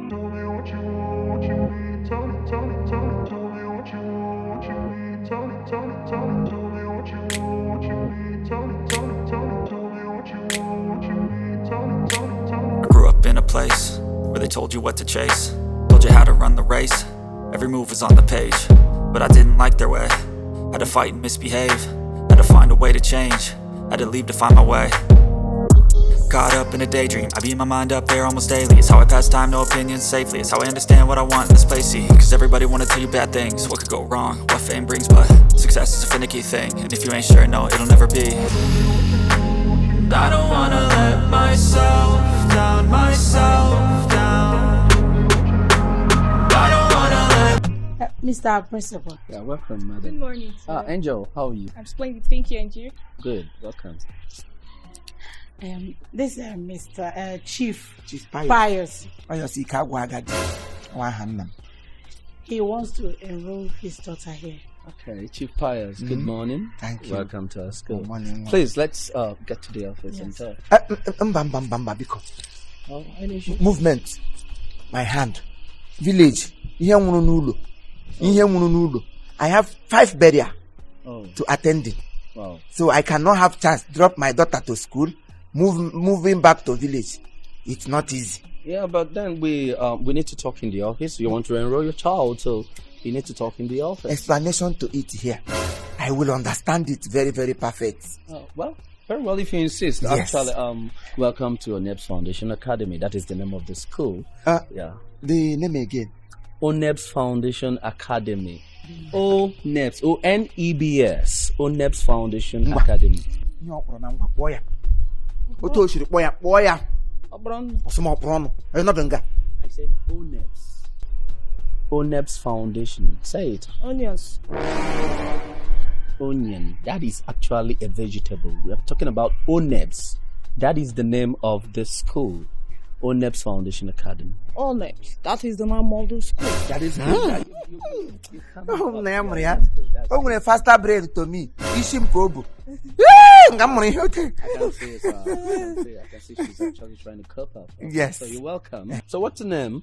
grew up in a place where they told you what to chase, told you how to run the race. Every move was on the page, but I didn't like their way. Had to fight and misbehave, had to find a way to change, had to leave to find my way. Caught up in a daydream, I beat my mind up there almost daily. It's how I pass time, no opinions safely. It's how I understand what I want in this place, see. Cause everybody wanna tell you bad things, what could go wrong, what fame brings. But success is a finicky thing, and if you ain't sure, no, it'll never be. I don't wanna let myself down, myself down. I don't wanna let Mr. Principal. Yeah, welcome, madam. Good morning, sir. Angel, how are you? I'm splendid, thank you, and you? Good, welcome. This is Mr. Chief Pius. Pius. He wants to enroll his daughter here. Okay, Chief Pius, good morning. Thank you. Welcome to our school. Good morning. Please, let's get to the office and talk. Any issue? Movement. My hand. Village. I have 5 burial to attend. Wow. So I cannot have chance drop my daughter to school, moving back to village. It's not easy. Yeah, but then we need to talk in the office. You want to enroll your child, so you need to talk in the office. Explanation to it here. I will understand it very, very perfect. Well, very well if you insist. Yes. Actually, welcome to ONEBS Foundation Academy. That is the name of the school. Yeah. The name again? ONEBS Foundation Academy. ONEBS. ONEBS. ONEBS Foundation Academy. I said ONEBS. ONEBS Foundation. Say it. Onions. Onion. That is actually a vegetable. We are talking about ONEBS. That is the name of the school. ONEBS Foundation Academy. ONEBS. That is the model school. That is good. Oh, when a faster brain to me. Ishim Kobu. I can say, sir. I can say she's actually trying to cope up. Yes. So you're welcome. So what's the name?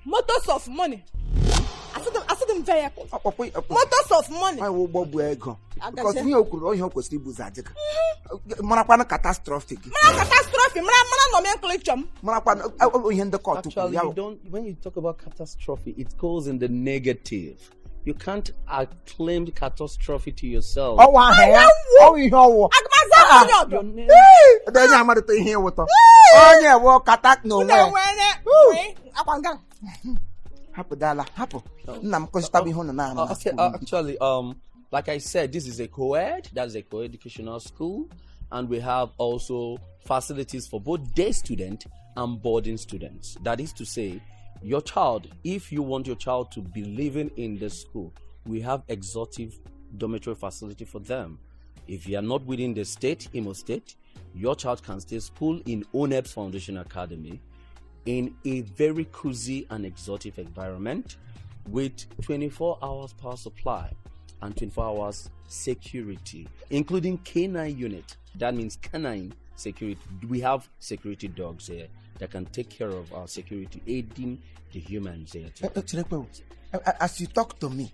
Motors of money. I said them vehicles. Motors of money. I will bob ego. Because you could all your costume Marapana catastrophic. Catastrophe. Actually, when you talk about catastrophe, it goes in the negative. You can't claim catastrophe to yourself. Oh, you know. Your name. Then I'm going to hear what. Oh, yeah, walk attack no more. Hapadala, Hapo. Actually, like I said, this is a co-ed. That's a co-educational school. And we have also facilities for both day students and boarding students. That is to say, your child, if you want your child to be living in the school, we have exotic dormitory facility for them. If you are not within the state, Imo State, your child can stay school in ONEBS Foundation Academy in a very cozy and exotic environment with 24 hours power supply and 24 hours security, including canine unit. That means canine security. We have security dogs here that can take care of our security, aiding the humans here too. As you talk to me,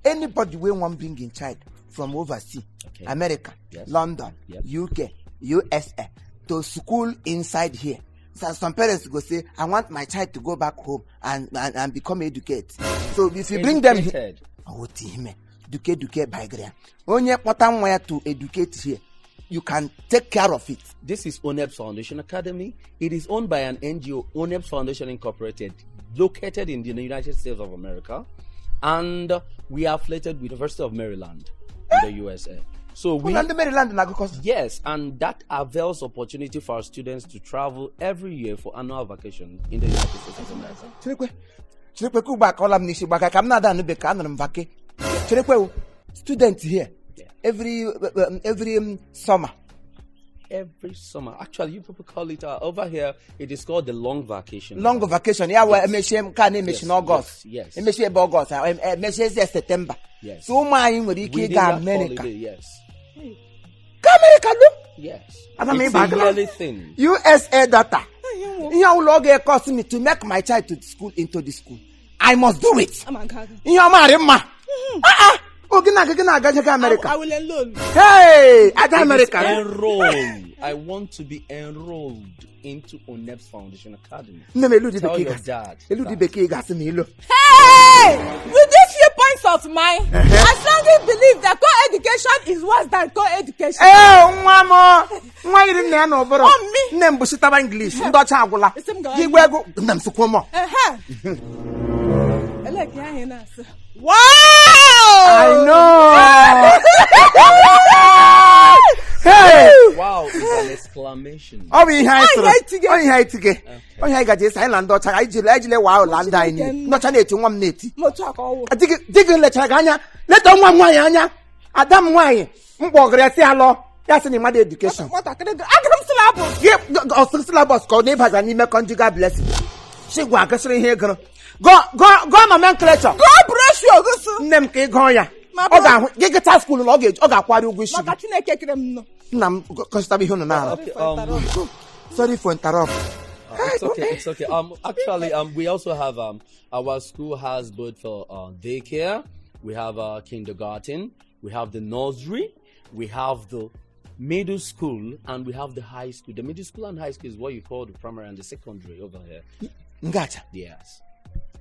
anybody we want bring in child from overseas, okay. America, yes. London, yes. UK, USA, to school inside here. So some parents go say, I want my child to go back home and become educated. So if you bring them here, educate by grade. Only important way to educate here. You can take care of it. This is ONEBS Foundation Academy. It is owned by an NGO, ONEBS Foundation Incorporated, located in the United States of America. And we are affiliated with the University of Maryland in the USA. So we Maryland, yes, and that avails opportunity for our students to travel every year for annual vacation in the United States of America. Students here every summer. every summer. Actually, you people call it over here. It is called the long vacation. Long vacation. Yeah, well, in August. Yes. August. September. Yes. So my America. Holiday, yes. America, do? Yes. It's a yearly thing. USA data. You log a cost me to make my child to school into the school. I must do it. You marry ma. America. I will enroll. Hey, at America. Enroll. I want to be enrolled into ONEP's Foundation Academy. Tell your dad. Hey! With these few points of mine, I strongly believe that co-education is worse than co-education. Hey, mama. Why didn't I know? Me. Name Bushitaba English. Dutch Agula. He will go. Namsukomo. Wow! I know. Hey! Wow, it's an exclamation. Oh, we hide to get. Oh, I got this island daughter. I just wow, land dining. Not an 81 neti. I dig let Chaganya. Let them one why, Adam why. Mugresia. That's an immediate education. What I can do? I can syllabus. Yep, syllabus called neighbors and email conjugal blessing. She walks here, girl. Go, nomenclature. Go brush your goose. Name Goya. Oga, get a school luggage. Oga, quadu wish. Nam constable now. Sorry for interrupt. It's okay. Actually, we also have our school has both for daycare. We have kindergarten. We have the nursery. We have the middle school, and we have the high school. The middle school and high school is what you call the primary and the secondary over here. Gotcha. Yes.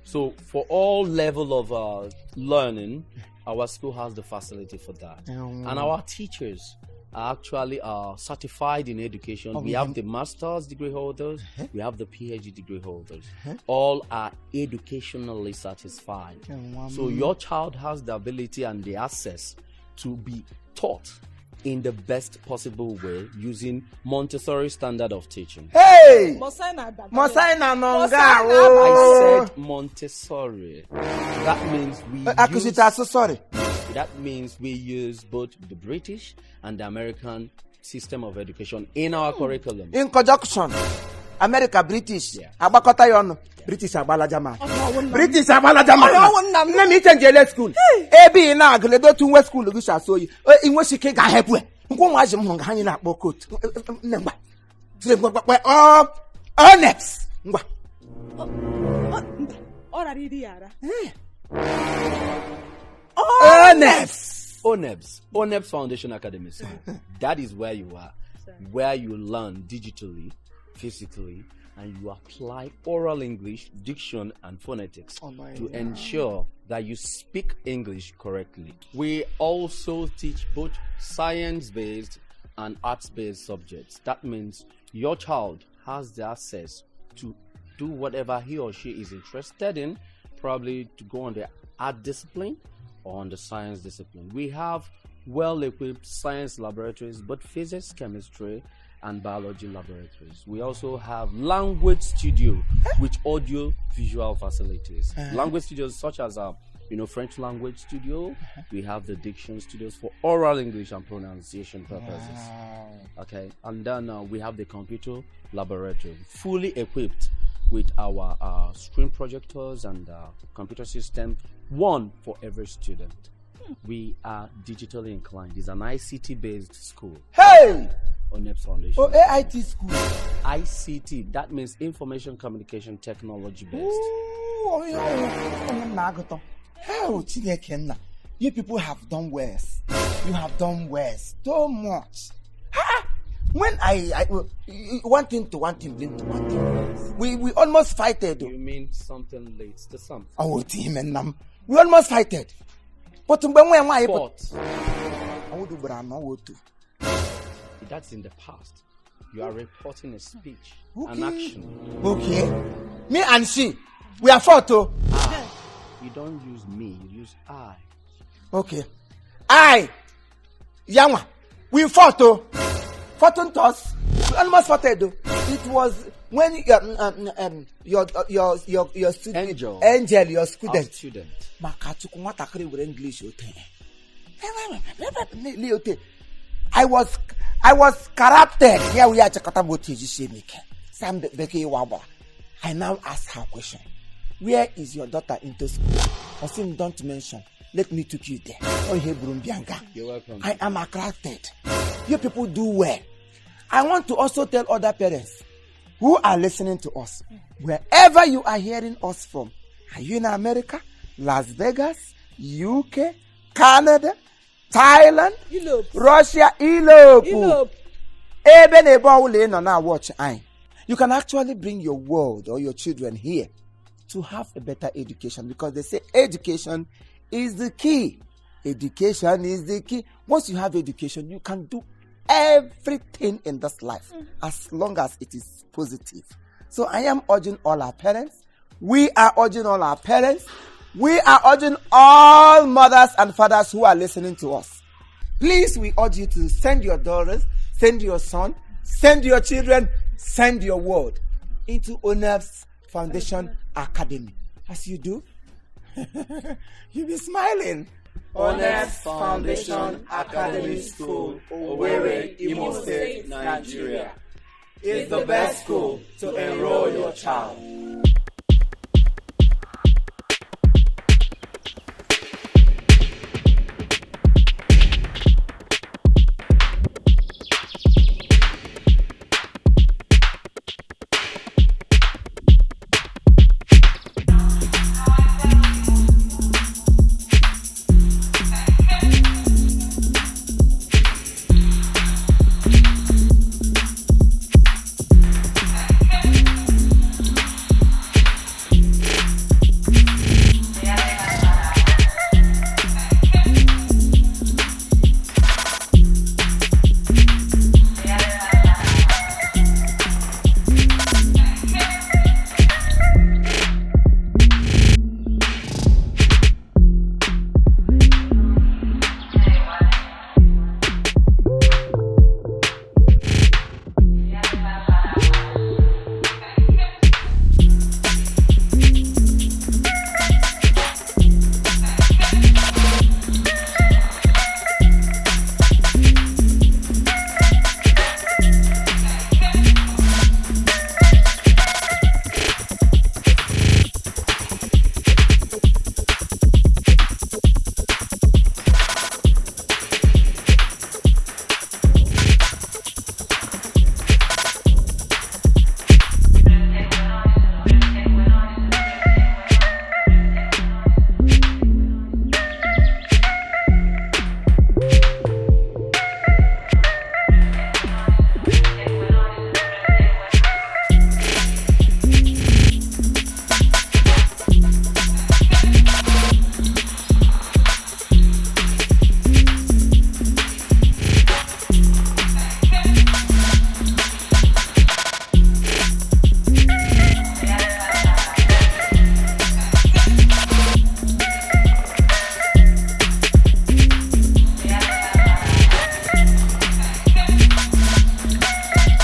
So for all level of learning, our school has the facility for that. And our teachers are actually certified in education. We have the master's degree holders. We have the PhD degree holders. All are educationally satisfied. So your child has the ability and the access to be taught in the best possible way using Montessori standard of teaching. Hey! Mosaina Nonga. I said Montessori. That means that means we use both the British and the American system of education in our curriculum. In conjunction, America, British, Abakota yono. British Abala Jama. British Abala Jama. Let me change school. AB na Gledo to West School, which I saw you. In which you can help with. Go watch him hanging up coat. Number. Next. ONEP's Foundation Academy School. That is where you are, where you learn digitally, physically, and you apply oral English, diction, and phonetics to ensure that you speak English correctly. We also teach both science-based and arts-based subjects. That means your child has the access to do whatever he or she is interested in, probably to go on the art discipline or on the science discipline. We have well-equipped science laboratories, both physics, chemistry, and biology laboratories. We also have language studio with audio visual facilities. Language studios such as French language studio. We have the diction studios for oral English and pronunciation purposes. Okay, and then we have the computer laboratory, fully equipped with our screen projectors and computer system, one for every student. We are digitally inclined. It's an ICT-based school. Hey! ONEP's Foundation. Oh, AIT school. ICT, that means information communication technology based. You people have done worse. You have done worse. So much. When I one thing to one thing, bring to one thing. We almost fighted. You mean something leads to something? Oh, team and them. We almost fighted. But when I fought. I would do, but I'm not to. That's in the past. You are reporting a speech, an action. Okay. Me and she, we are fought. You don't use me, you use I. Okay. I, Yama, we fought. Fought on us. We almost fought. It was when your student, Angel, your student. Makatu with English. I was corrupted. Here we are, I now ask her a question. Where is your daughter into school? Osim, don't mention. Let me take you there. You're welcome. I am attracted. You people do well. I want to also tell other parents who are listening to us, wherever you are hearing us from, are you in America, Las Vegas, UK, Canada, Thailand, Elope. Russia, Elope. You can actually bring your world or your children here to have a better education, because they say education is the key. Education is the key. Once you have education, you can do everything in this life as long as it is positive. So I am urging all our parents. We are urging all our parents. We are urging all mothers and fathers who are listening to us. Please, we urge you to send your daughters, send your son, send your children, send your word into ONEF's Foundation Academy. As you do, you'll be smiling. ONEF's Foundation Academy School, Owerri, Imo State, Nigeria, is the best school to enroll your child.